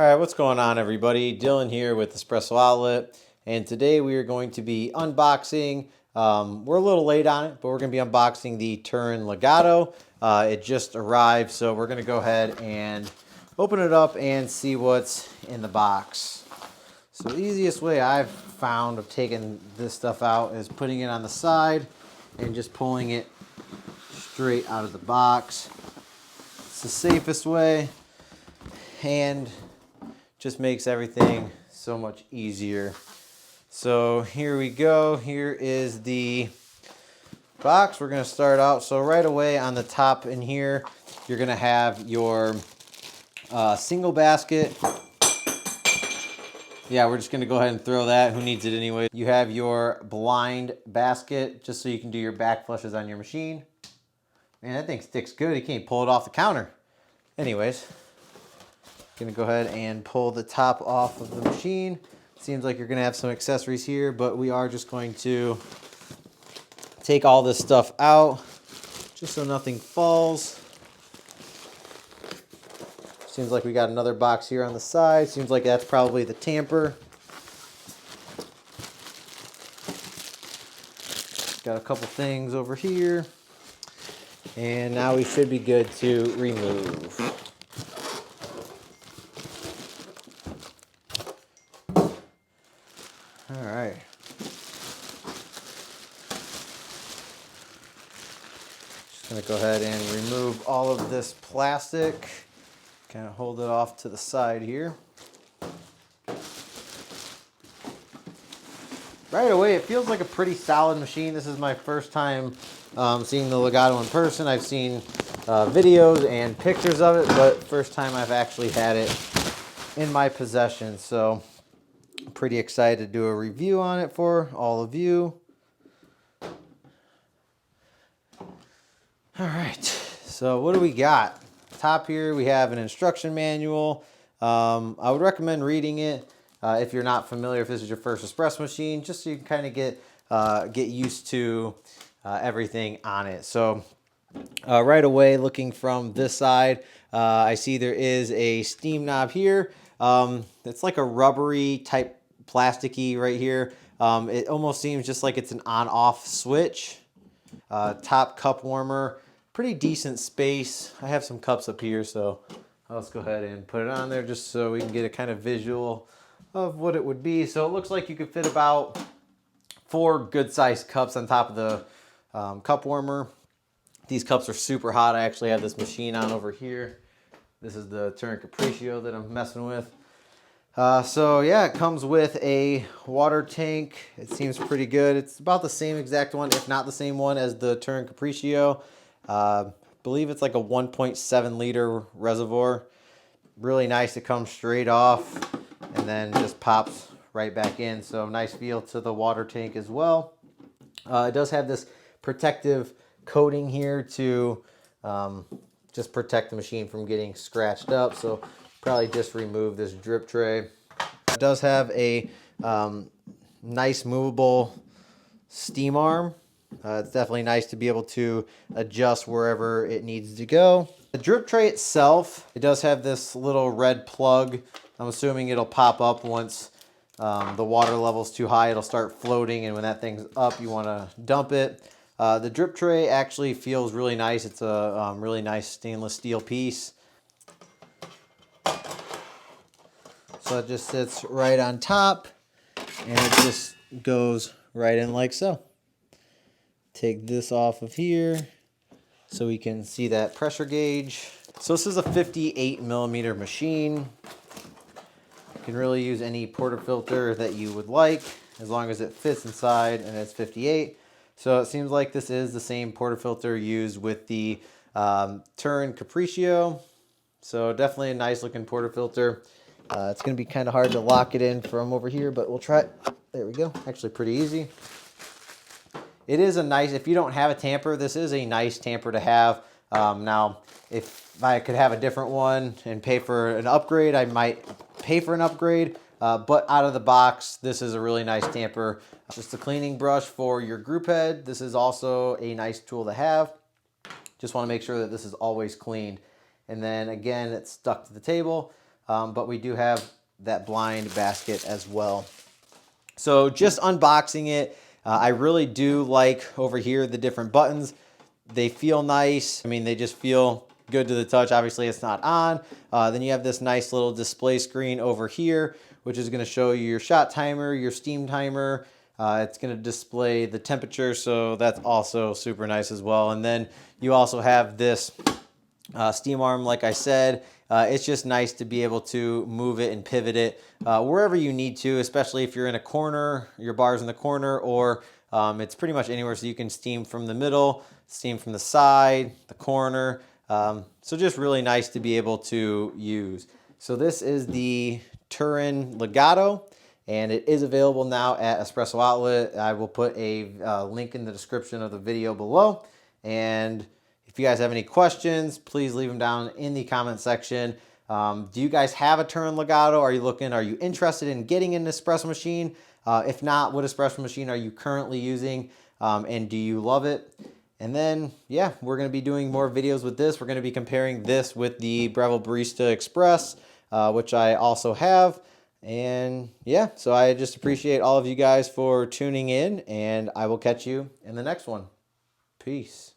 All right, what's going on, everybody? Dylan here with Espresso Outlet, and today we are going to be unboxing. We're a little late on it, but we're going to be unboxing the Turin Legato. It just arrived, so we're going to go ahead and open it up and see what's in the box. So the easiest way I've found of taking this stuff out is putting it on the side and just pulling it straight out of the box. It's the safest way and just makes everything so much easier. So here we go. Here is the box. We're going to start out. So right away on the top in here, you're going to have your single basket. Yeah, we're just going to go ahead and throw that. Who needs it anyway? You have your blind basket, just so you can do your back flushes on your machine. Man, that thing sticks good. You can't pull it off the counter. Anyways, gonna go ahead and pull the top off of the machine. Seems like you're gonna have some accessories here, but we are just going to take all this stuff out just so nothing falls. Seems like we got another box here on the side. Seems like that's probably the tamper. Got a couple things over here. And now we should be good to remove. All right. Just gonna go ahead and remove all of this plastic. Kind of hold it off to the side here. Right away, it feels like a pretty solid machine. This is my first time seeing the Legato in person. I've seen videos and pictures of it, but first time I've actually had it in my possession. So I'm pretty excited to do a review on it for all of you. All right, so what do we got? Top here we have an instruction manual. I would recommend reading it if you're not familiar, if this is your first espresso machine, just so you can kind of get used to everything on it. So right away, looking from this side, I see there is a steam knob here. It's like a rubbery type plasticky right here. It almost seems just like it's an on-off switch. Top cup warmer, pretty decent space. I have some cups up here, so let's go ahead and put it on there just so we can get a kind of visual of what it would be. So it looks like you could fit about 4 good-sized cups on top of the cup warmer. These cups are super hot. I actually have this machine on over here. This is the Turin Capriccio that I'm messing with. So yeah, it comes with a water tank. It seems pretty good. It's about the same exact one, if not the same one as the Turin Capriccio. I believe it's like a 1.7 liter reservoir. Really nice. It comes straight off and then just pops right back in. So nice feel to the water tank as well. It does have this protective coating here to just protect the machine from getting scratched up. So probably just remove this drip tray. It does have a nice movable steam arm. It's definitely nice to be able to adjust wherever it needs to go. The drip tray itself, it does have this little red plug. I'm assuming it'll pop up once the water level's too high. It'll start floating, and when that thing's up, you want to dump it. The drip tray actually feels really nice. It's a really nice stainless steel piece. So it just sits right on top, and it just goes right in like so. Take this off of here so we can see that pressure gauge. So this is a 58 millimeter machine. You can really use any portafilter that you would like, as long as it fits inside and it's 58. So it seems like this is the same portafilter used with the Turin Capriccio. So definitely a nice looking portafilter. It's going to be kind of hard to lock it in from over here, but we'll try it. There we go. Actually pretty easy. It is a nice, if you don't have a tamper, this is a nice tamper to have. Now, if I could have a different one and pay for an upgrade, I might pay for an upgrade. But out of the box, this is a really nice tamper. Just a cleaning brush for your group head. This is also a nice tool to have. Just want to make sure that this is always cleaned. And then again, it's stuck to the table. but we do have that blind basket as well. So just unboxing it, I really do like over here the different buttons. They feel nice. I mean, they just feel good to the touch. Obviously, it's not on. Then you have this nice little display screen over here, which is going to show you your shot timer, your steam timer. It's going to display the temperature, so that's also super nice as well. And then you also have this steam arm, like I said. It's just nice to be able to move it and pivot it wherever you need to, especially if you're in a corner, your bar's in the corner, or it's pretty much anywhere, so you can steam from the middle, steam from the side, the corner. So just really nice to be able to use. So this is the Turin Legato, and it is available now at Espresso Outlet. I will put a link in the description of the video below. And if you guys have any questions, please leave them down in the comment section. Do you guys have a Turin Legato? Are you interested in getting an espresso machine? If not, what espresso machine are you currently using? And do you love it? And then, yeah, we're going to be doing more videos with this. We're going to be comparing this with the Breville Barista Express, which I also have. And yeah, so I just appreciate all of you guys for tuning in, and I will catch you in the next one. Peace.